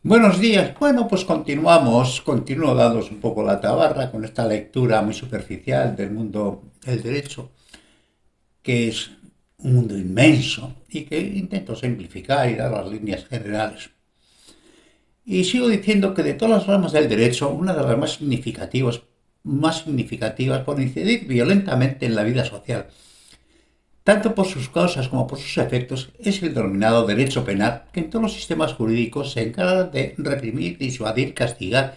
Buenos días. Bueno, pues continúo dándos un poco la tabarra con esta lectura muy superficial del mundo del derecho, que es un mundo inmenso y que intento simplificar y dar las líneas generales. Y sigo diciendo que de todas las ramas del derecho, una de las más significativas por incidir violentamente en la vida social, tanto por sus causas como por sus efectos, es el denominado derecho penal, que en todos los sistemas jurídicos se encarga de reprimir, disuadir, castigar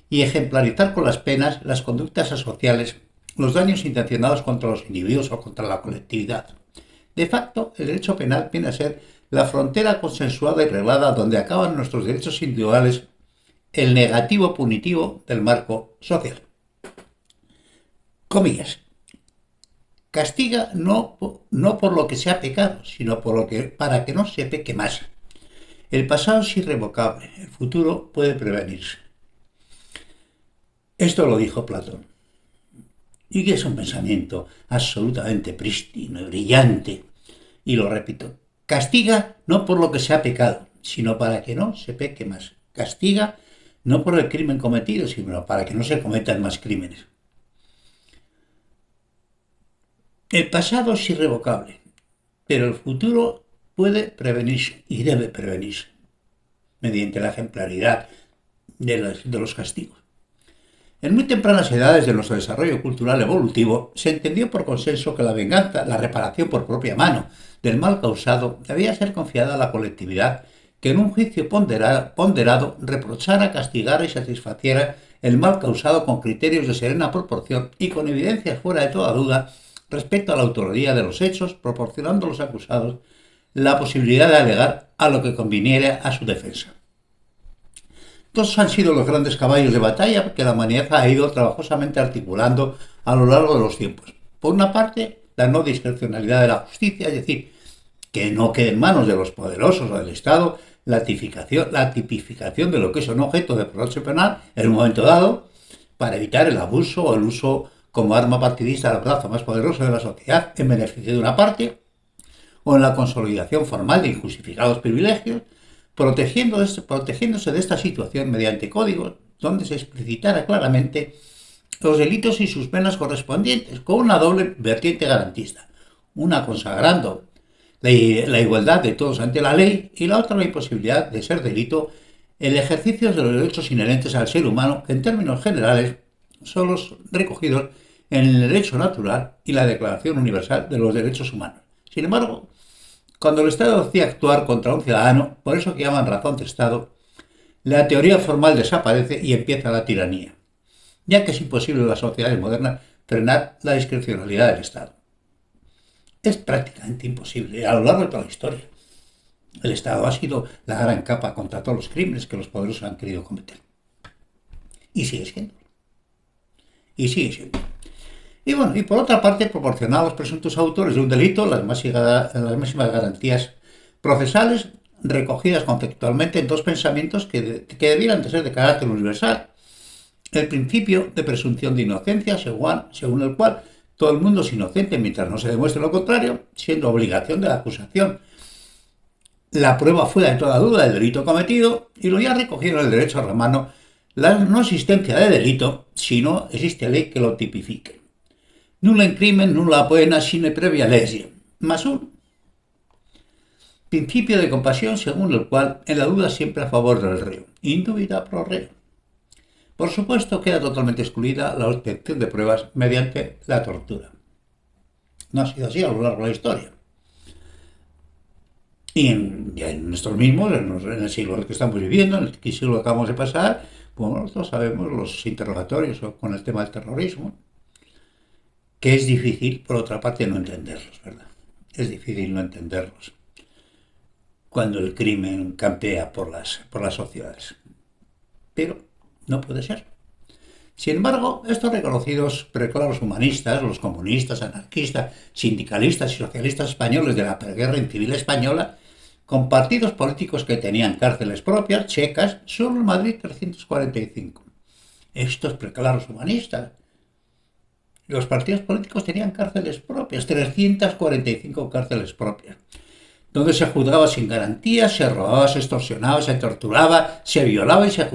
y ejemplarizar con las penas las conductas asociales, los daños intencionados contra los individuos o contra la colectividad. De facto, el derecho penal viene a ser la frontera consensuada y reglada donde acaban nuestros derechos individuales, el negativo punitivo del marco social. Comillas. Castiga no por lo que se ha pecado, sino para que no se peque más. El pasado es irrevocable, el futuro puede prevenirse. Esto lo dijo Platón. Y que es un pensamiento absolutamente prístino y brillante. Y lo repito, castiga no por lo que se ha pecado, sino para que no se peque más. Castiga no por el crimen cometido, sino para que no se cometan más crímenes. El pasado es irrevocable, pero el futuro puede prevenirse y debe prevenirse mediante la ejemplaridad de los castigos. En muy tempranas edades de nuestro desarrollo cultural evolutivo, se entendió por consenso que la venganza, la reparación por propia mano del mal causado, debía ser confiada a la colectividad que en un juicio ponderado reprochara, castigara y satisfaciera el mal causado con criterios de serena proporción y con evidencias fuera de toda duda respecto a la autoría de los hechos, proporcionando a los acusados la posibilidad de alegar a lo que conviniera a su defensa. Estos han sido los grandes caballos de batalla que la humanidad ha ido trabajosamente articulando a lo largo de los tiempos. Por una parte, la no discrecionalidad de la justicia, es decir, que no quede en manos de los poderosos o del Estado la tipificación de lo que es un objeto de proceso penal en un momento dado, para evitar el abuso o el uso como arma partidista del brazo más poderoso de la sociedad en beneficio de una parte, o en la consolidación formal de injustificados privilegios, protegiéndose de esta situación mediante códigos donde se explicitara claramente los delitos y sus penas correspondientes, con una doble vertiente garantista, una consagrando la igualdad de todos ante la ley y la otra la imposibilidad de ser delito el ejercicio de los derechos inherentes al ser humano, que en términos generales son los recogidos en el derecho natural y la Declaración Universal de los Derechos Humanos. Sin embargo, cuando el Estado decide actuar contra un ciudadano, por eso que llaman razón de Estado, la teoría formal desaparece y empieza la tiranía, ya que es imposible en las sociedades modernas frenar la discrecionalidad del Estado. Es prácticamente imposible a lo largo de toda la historia. El Estado ha sido la gran capa contra todos los crímenes que los poderosos han querido cometer. Y sigue siendo. Y sigue siendo. Y bueno, y por otra parte, proporcionar a los presuntos autores de un delito las máximas garantías procesales recogidas conceptualmente en dos pensamientos que debieran de ser de carácter universal. El principio de presunción de inocencia, según el cual todo el mundo es inocente mientras no se demuestre lo contrario, siendo obligación de la acusación la prueba fuera de toda duda del delito cometido, y lo ya recogido en el derecho romano, la no existencia de delito si no existe ley que lo tipifique. Nulla in crimen, nulla pena sine previa lege. Más un principio de compasión según el cual en la duda siempre a favor del reo. Indubida pro reo. Por supuesto, queda totalmente excluida la obtención de pruebas mediante la tortura. No ha sido así a lo largo de la historia. Y en nosotros mismos, en el siglo en el que estamos viviendo, en el siglo que acabamos de pasar, bueno, nosotros sabemos los interrogatorios con el tema del terrorismo, que es difícil, por otra parte, no entenderlos, ¿verdad? Es difícil no entenderlos cuando el crimen campea por las sociedades. Pero no puede ser. Sin embargo, estos reconocidos preclaros humanistas, los comunistas, anarquistas, sindicalistas y socialistas españoles de la preguerra civil española, con partidos políticos que tenían cárceles propias, checas, solo en Madrid 345. Estos preclaros humanistas, los partidos políticos tenían cárceles propias, 345 cárceles propias. donde se juzgaba sin garantías, se robaba, se extorsionaba, se torturaba, se violaba y se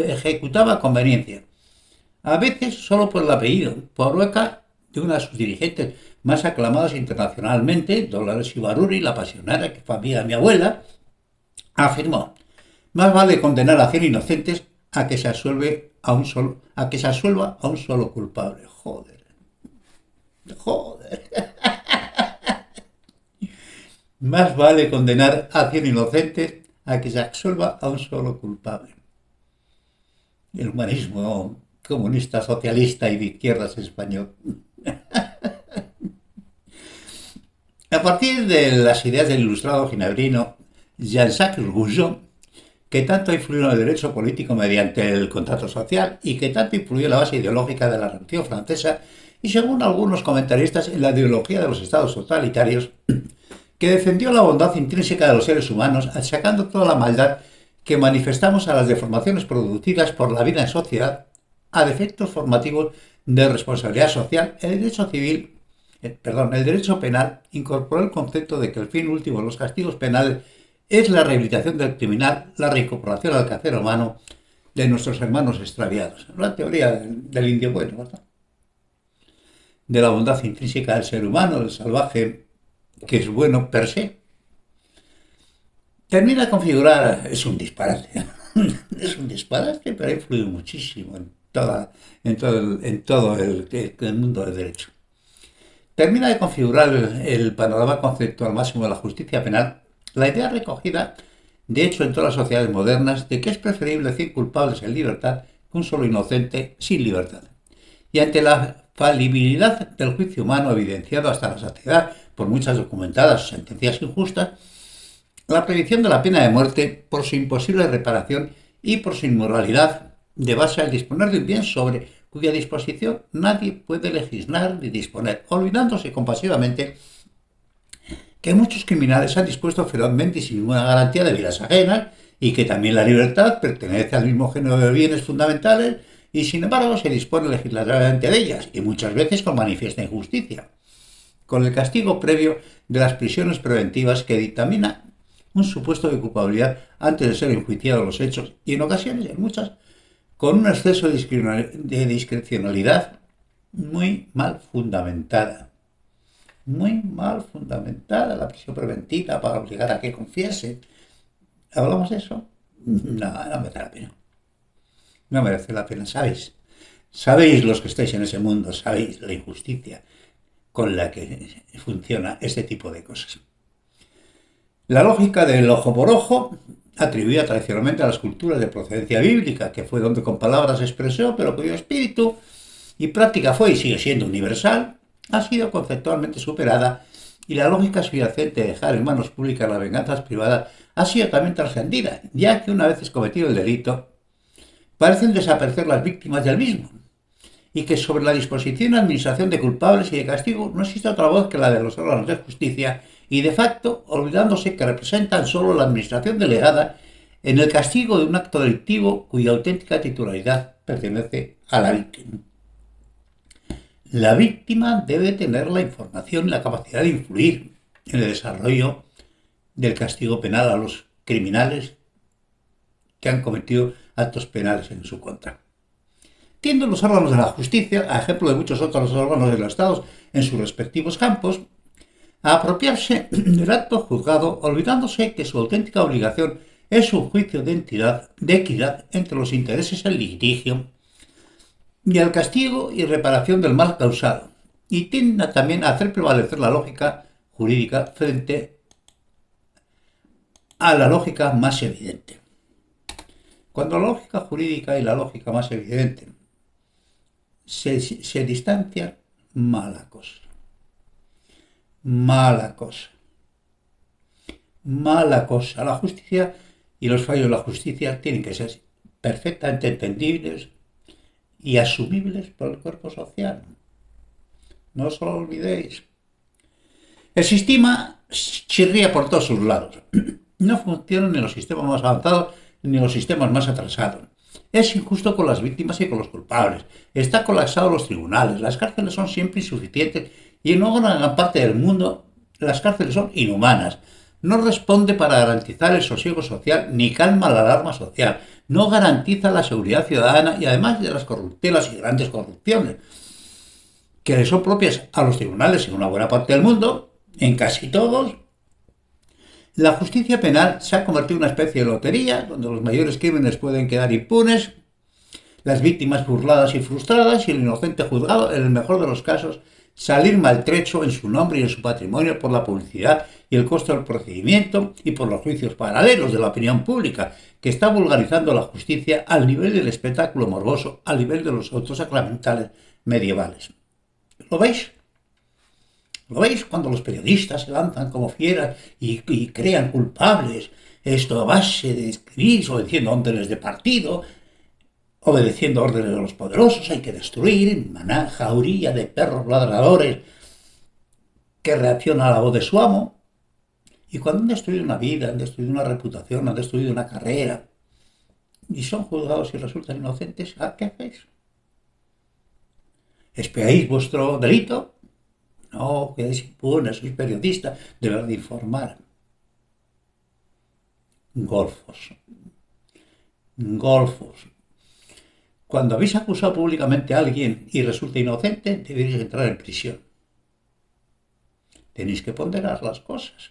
ejecutaba a conveniencia. A veces solo por el apellido, por boca de una de sus dirigentes más aclamadas internacionalmente, Dolores Ibarruri, la pasionera que fue amiga de mi abuela, afirmó: más vale condenar a 100 inocentes a que se asuelva a un solo culpable. Joder, joder. Más vale condenar a 100 inocentes a que se absuelva a un solo culpable. El humanismo comunista, socialista y de izquierdas español. A partir de las ideas del ilustrado ginebrino Jean-Jacques Rousseau, que tanto influyó en el derecho político mediante el contrato social y que tanto influyó en la base ideológica de la Revolución Francesa y, según algunos comentaristas, en la ideología de los estados totalitarios, que defendió la bondad intrínseca de los seres humanos, achacando toda la maldad que manifestamos a las deformaciones producidas por la vida en sociedad, a defectos formativos de responsabilidad social. El derecho penal incorporó el concepto de que el fin último de los castigos penales es la rehabilitación del criminal, la reincorporación al quehacer humano de nuestros hermanos extraviados. La teoría del indio bueno, ¿verdad? De la bondad intrínseca del ser humano, del salvaje, que es bueno per se. Termina de configurar, es un disparate, es un disparate, pero ha influido muchísimo en todo el mundo del derecho. Termina de configurar el panorama conceptual máximo de la justicia penal la idea recogida, de hecho, en todas las sociedades modernas, de que es preferible 100 culpables en libertad que un solo inocente sin libertad. Y ante la falibilidad del juicio humano evidenciado hasta la saciedad por muchas documentadas sentencias injustas, la prohibición de la pena de muerte, por su imposible reparación y por su inmoralidad, de base al disponer de un bien sobre cuya disposición nadie puede legislar ni disponer, olvidándose compasivamente que muchos criminales han dispuesto ferozmente y sin ninguna garantía de vidas ajenas, y que también la libertad pertenece al mismo género de bienes fundamentales, y sin embargo se dispone legislativamente de ellas, y muchas veces con manifiesta injusticia, con el castigo previo de las prisiones preventivas que dictamina un supuesto de culpabilidad antes de ser enjuiciados los hechos, y en ocasiones, en muchas, con un exceso de discrecionalidad muy mal fundamentada. Muy mal fundamentada la prisión preventiva para obligar a que confiese. ¿Hablamos de eso? No, no merece la pena. No merece la pena, ¿sabéis? Sabéis los que estáis en ese mundo, sabéis la injusticia con la que funciona este tipo de cosas. La lógica del ojo por ojo, atribuida tradicionalmente a las culturas de procedencia bíblica, que fue donde con palabras se expresó, pero cuyo espíritu y práctica fue y sigue siendo universal, ha sido conceptualmente superada, y la lógica subyacente de dejar en manos públicas las venganzas privadas ha sido también trascendida, ya que una vez cometido el delito, parecen desaparecer las víctimas del mismo, y que sobre la disposición y administración de culpables y de castigo no existe otra voz que la de los órganos de justicia, y de facto olvidándose que representan solo la administración delegada en el castigo de un acto delictivo cuya auténtica titularidad pertenece a la víctima. La víctima debe tener la información y la capacidad de influir en el desarrollo del castigo penal a los criminales que han cometido actos penales en su contra. Tienden los órganos de la justicia, a ejemplo de muchos otros órganos de los estados en sus respectivos campos, a apropiarse del acto juzgado, olvidándose que su auténtica obligación es un juicio de equidad entre los intereses en litigio y el castigo y reparación del mal causado, y tiende también a hacer prevalecer la lógica jurídica frente a la lógica más evidente. Cuando la lógica jurídica y la lógica más evidente se distancian, mala cosa. Mala cosa. Mala cosa. La justicia y los fallos de la justicia tienen que ser perfectamente entendibles y asumibles por el cuerpo social. No os lo olvidéis. El sistema chirría por todos sus lados. No funciona ni en los sistemas más avanzados ni en los sistemas más atrasados. Es injusto con las víctimas y con los culpables. Está colapsado los tribunales. Las cárceles son siempre insuficientes y en una gran parte del mundo las cárceles son inhumanas. no responde para garantizar el sosiego social ni calma la alarma social, no garantiza la seguridad ciudadana y además de las corruptelas y grandes corrupciones que le son propias a los tribunales en una buena parte del mundo, en casi todos, la justicia penal se ha convertido en una especie de lotería donde los mayores crímenes pueden quedar impunes, las víctimas burladas y frustradas y el inocente juzgado, en el mejor de los casos, salir maltrecho en su nombre y en su patrimonio por la publicidad y el costo del procedimiento y por los juicios paralelos de la opinión pública, que está vulgarizando la justicia al nivel del espectáculo morboso, al nivel de los autos sacramentales medievales. ¿Lo veis? ¿Lo veis cuando los periodistas se lanzan como fieras y crean culpables? Esto a base de escribir, obedeciendo órdenes de partido, obedeciendo órdenes de los poderosos, hay que destruir, maná, jauría de perros ladradores que reacciona a la voz de su amo. Y cuando han destruido una vida, han destruido una reputación, han destruido una carrera, y son juzgados y resultan inocentes, ¿a qué hacéis? ¿Espiáis vuestro delito? No, quedáis impunes, sois periodista, deber de informar. Golfos. Golfos. Cuando habéis acusado públicamente a alguien y resulta inocente, debéis entrar en prisión. Tenéis que ponderar las cosas.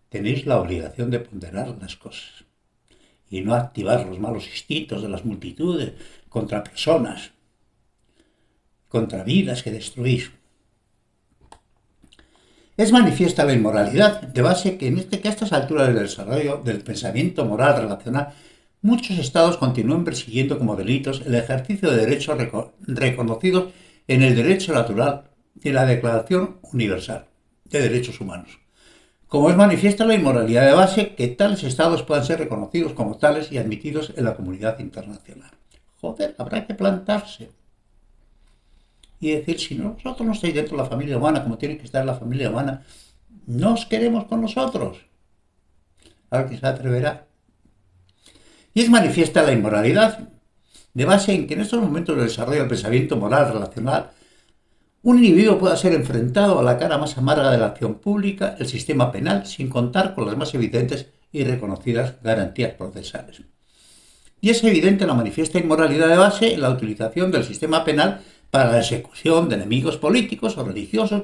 Tenéis la obligación de ponderar las cosas y no activar los malos instintos de las multitudes contra personas, contra vidas que destruís. Es manifiesta la inmoralidad de base que a estas alturas del desarrollo del pensamiento moral relacional, muchos estados continúan persiguiendo como delitos el ejercicio de derechos reconocidos en el derecho natural y la Declaración Universal de Derechos Humanos. Como es manifiesta la inmoralidad de base que tales estados puedan ser reconocidos como tales y admitidos en la comunidad internacional. Joder, habrá que plantarse y decir, si nosotros no estáis dentro de la familia humana como tiene que estar la familia humana, no os queremos con nosotros. A ver quién se atreverá. Y es manifiesta la inmoralidad de base en que en estos momentos del desarrollo del pensamiento moral relacional, un individuo pueda ser enfrentado a la cara más amarga de la acción pública, el sistema penal, sin contar con las más evidentes y reconocidas garantías procesales. Y es evidente la manifiesta inmoralidad de base en la utilización del sistema penal para la ejecución de enemigos políticos o religiosos,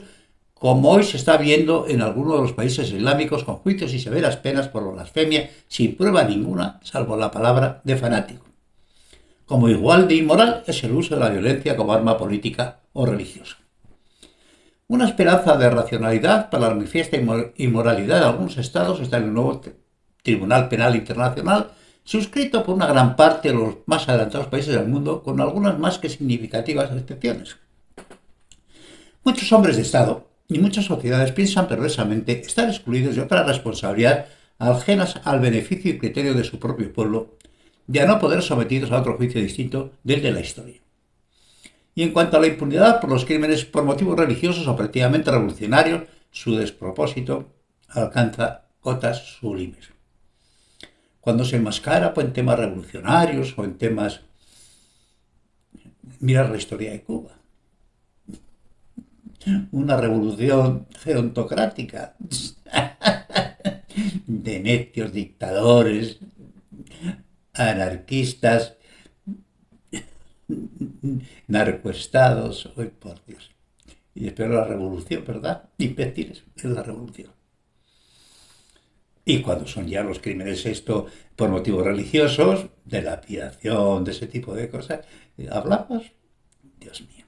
como hoy se está viendo en algunos de los países islámicos con juicios y severas penas por blasfemia sin prueba ninguna, salvo la palabra de fanático. Como igual de inmoral es el uso de la violencia como arma política o religiosa. Una esperanza de racionalidad para la manifiesta inmoralidad de algunos estados está en el nuevo Tribunal Penal Internacional, suscrito por una gran parte de los más adelantados países del mundo, con algunas más que significativas excepciones. Muchos hombres de Estado y muchas sociedades piensan perversamente estar excluidos de otra responsabilidad ajenas al beneficio y criterio de su propio pueblo, de a no poder sometidos a otro juicio distinto del de la historia. Y en cuanto a la impunidad por los crímenes por motivos religiosos o prácticamente revolucionarios, su despropósito alcanza cotas sublimes. Cuando se enmascara en temas revolucionarios o en temas... Mirad la historia de Cuba. Una revolución gerontocrática de necios dictadores, anarquistas, narcoestados, hoy por Dios. Y después la revolución, ¿verdad? Imbéciles, es la revolución. Y cuando son ya los crímenes esto por motivos religiosos, de lapidación, de ese tipo de cosas, hablamos, Dios mío.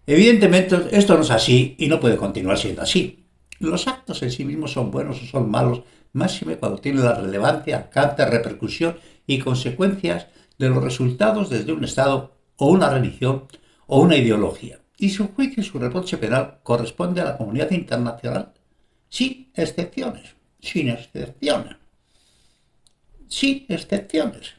Evidentemente esto no es así y no puede continuar siendo así. Los actos en sí mismos son buenos o son malos, máxime cuando tienen la relevancia, alcance, repercusión y consecuencias de los resultados desde un Estado o una religión o una ideología. Y su juicio y su reproche penal corresponde a la comunidad internacional, sin excepciones, sin excepciones, sin excepciones.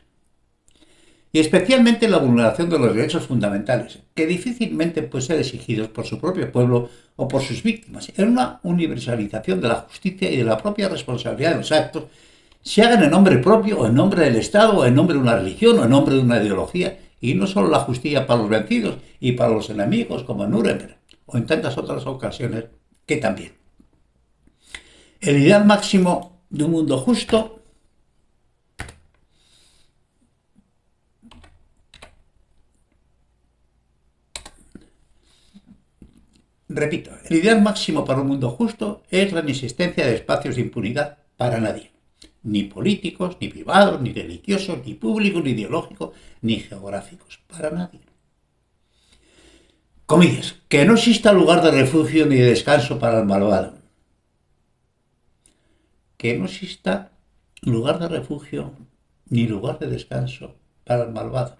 Y especialmente la vulneración de los derechos fundamentales, que difícilmente pueden ser exigidos por su propio pueblo o por sus víctimas, en una universalización de la justicia y de la propia responsabilidad de los actos, se hagan en nombre propio o en nombre del Estado o en nombre de una religión o en nombre de una ideología, y no solo la justicia para los vencidos y para los enemigos, como en Nuremberg o en tantas otras ocasiones que también. El ideal máximo de un mundo justo, repito, el ideal máximo para un mundo justo es la inexistencia de espacios de impunidad para nadie. Ni políticos, ni privados, ni religiosos, ni públicos, ni ideológicos, ni geográficos. Para nadie. Comillas, que no exista lugar de refugio ni de descanso para el malvado. Que no exista lugar de refugio ni lugar de descanso para el malvado.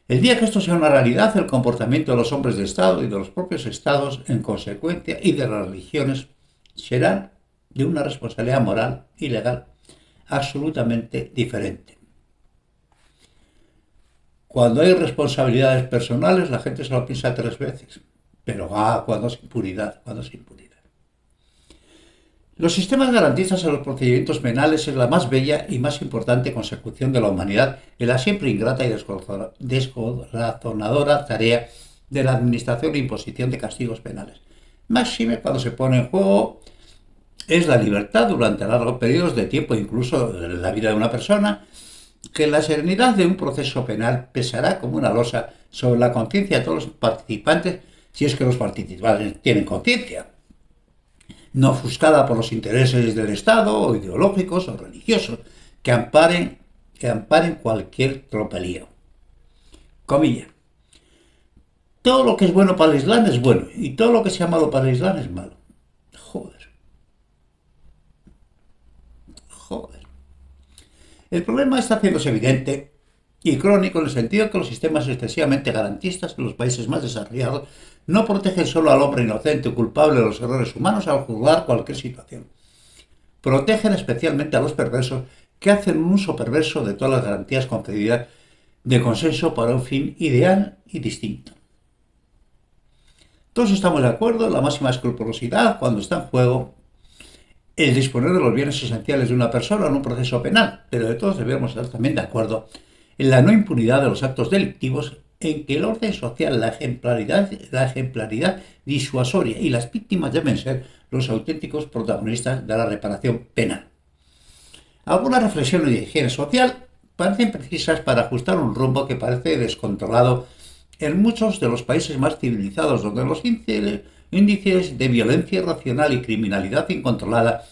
El día que esto sea una realidad, el comportamiento de los hombres de Estado y de los propios Estados, en consecuencia, y de las religiones, será de una responsabilidad moral y legal absolutamente diferente. Cuando hay responsabilidades personales, la gente se lo piensa 3 veces. Pero cuando es impunidad, cuando es impunidad. Los sistemas garantistas en los procedimientos penales es la más bella y más importante consecución de la humanidad en la siempre ingrata y descorazonadora tarea de la administración e imposición de castigos penales. Máxime cuando se pone en juego es la libertad durante largos periodos de tiempo, incluso en la vida de una persona, que la serenidad de un proceso penal pesará como una losa sobre la conciencia de todos los participantes, si es que los participantes tienen conciencia, no ofuscada por los intereses del Estado, o ideológicos o religiosos, que amparen cualquier tropelío. Comilla. Todo lo que es bueno para el Islam es bueno, y todo lo que sea malo para el Islam es malo. Joder. El problema está haciéndose evidente y crónico en el sentido que los sistemas excesivamente garantistas en los países más desarrollados no protegen solo al hombre inocente o culpable de los errores humanos al juzgar cualquier situación. Protegen especialmente a los perversos que hacen un uso perverso de todas las garantías concedidas de consenso para un fin ideal y distinto. Todos estamos de acuerdo en la máxima escrupulosidad cuando está en juego el disponer de los bienes esenciales de una persona en un proceso penal, pero de todos debemos estar también de acuerdo en la no impunidad de los actos delictivos, en que el orden social, la ejemplaridad disuasoria y las víctimas deben ser los auténticos protagonistas de la reparación penal. Algunas reflexiones de higiene social parecen precisas para ajustar un rumbo que parece descontrolado en muchos de los países más civilizados, donde los índices de violencia irracional y criminalidad incontrolada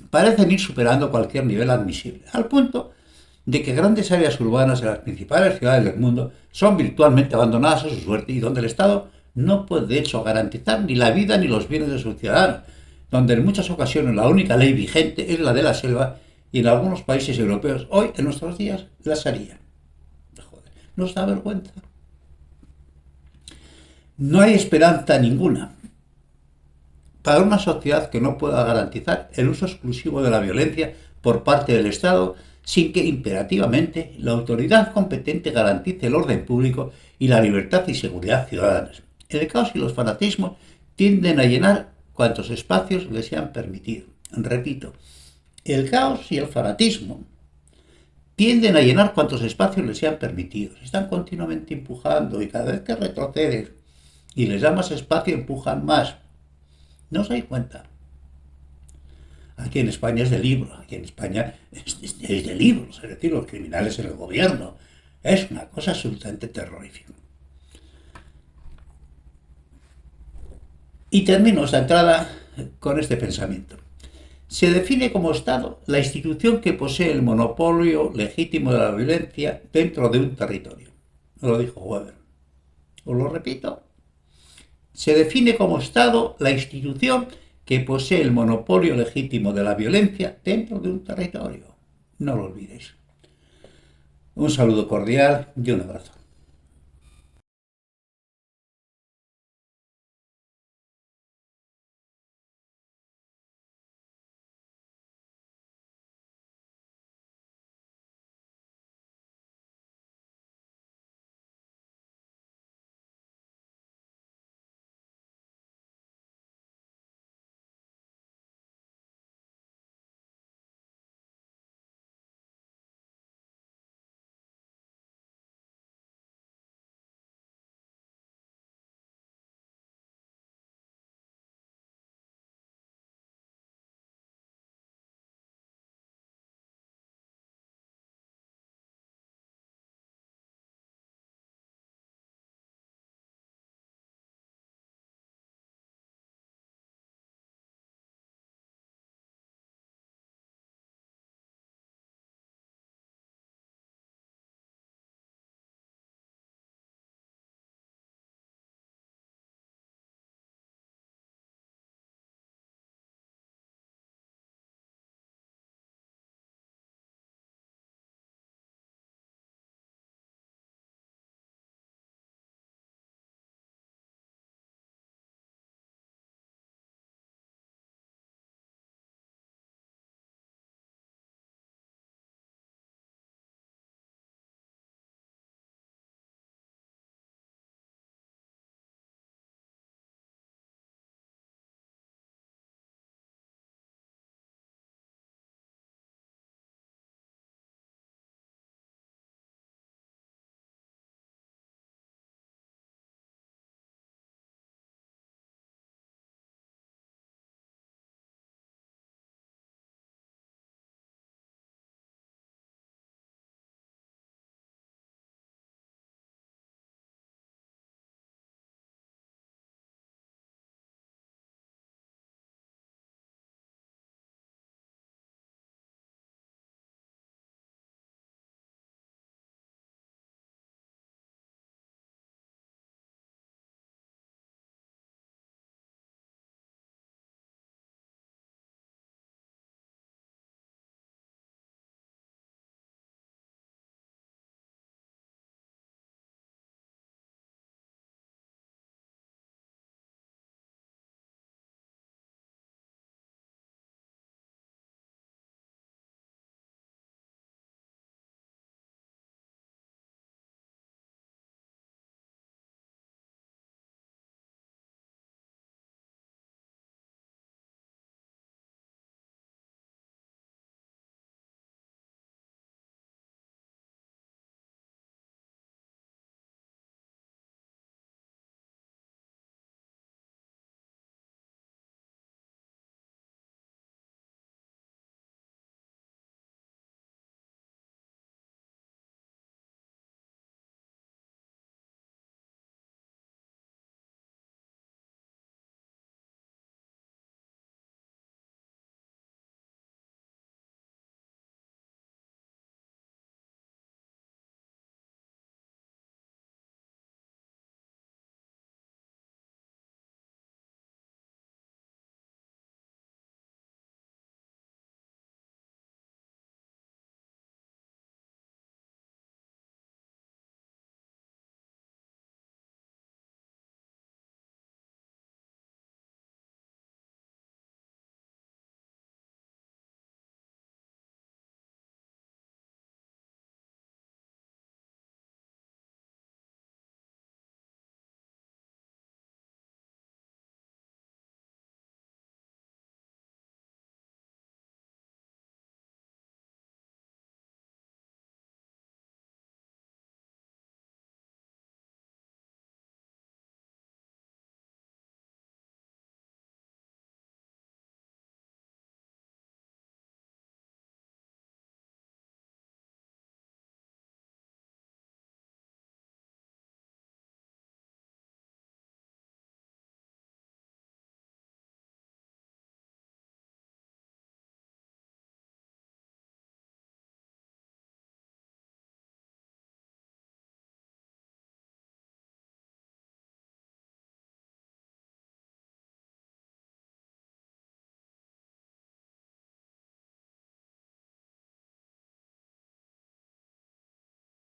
parecen ir superando cualquier nivel admisible, al punto de que grandes áreas urbanas de las principales ciudades del mundo son virtualmente abandonadas a su suerte y donde el Estado no puede, de hecho, garantizar ni la vida ni los bienes de sus ciudadanos, donde en muchas ocasiones la única ley vigente es la de la selva y en algunos países europeos, hoy, en nuestros días, la Sharia. Joder, nos da vergüenza. No hay esperanza ninguna para una sociedad que no pueda garantizar el uso exclusivo de la violencia por parte del Estado sin que imperativamente la autoridad competente garantice el orden público y la libertad y seguridad ciudadanas. El caos y los fanatismos tienden a llenar cuantos espacios les sean permitidos. Repito, el caos y el fanatismo tienden a llenar cuantos espacios les sean permitidos. Están continuamente empujando y cada vez que retrocedes y les da más espacio empujan más. ¿No os dais cuenta? Aquí en España es de libro, aquí en España es de libros, es decir, los criminales en el gobierno. Es una cosa absolutamente terrorífica. Y termino esta entrada con este pensamiento. Se define como Estado la institución que posee el monopolio legítimo de la violencia dentro de un territorio. Lo dijo Weber. Os lo repito. Se define como Estado la institución que posee el monopolio legítimo de la violencia dentro de un territorio. No lo olvidéis. Un saludo cordial y un abrazo.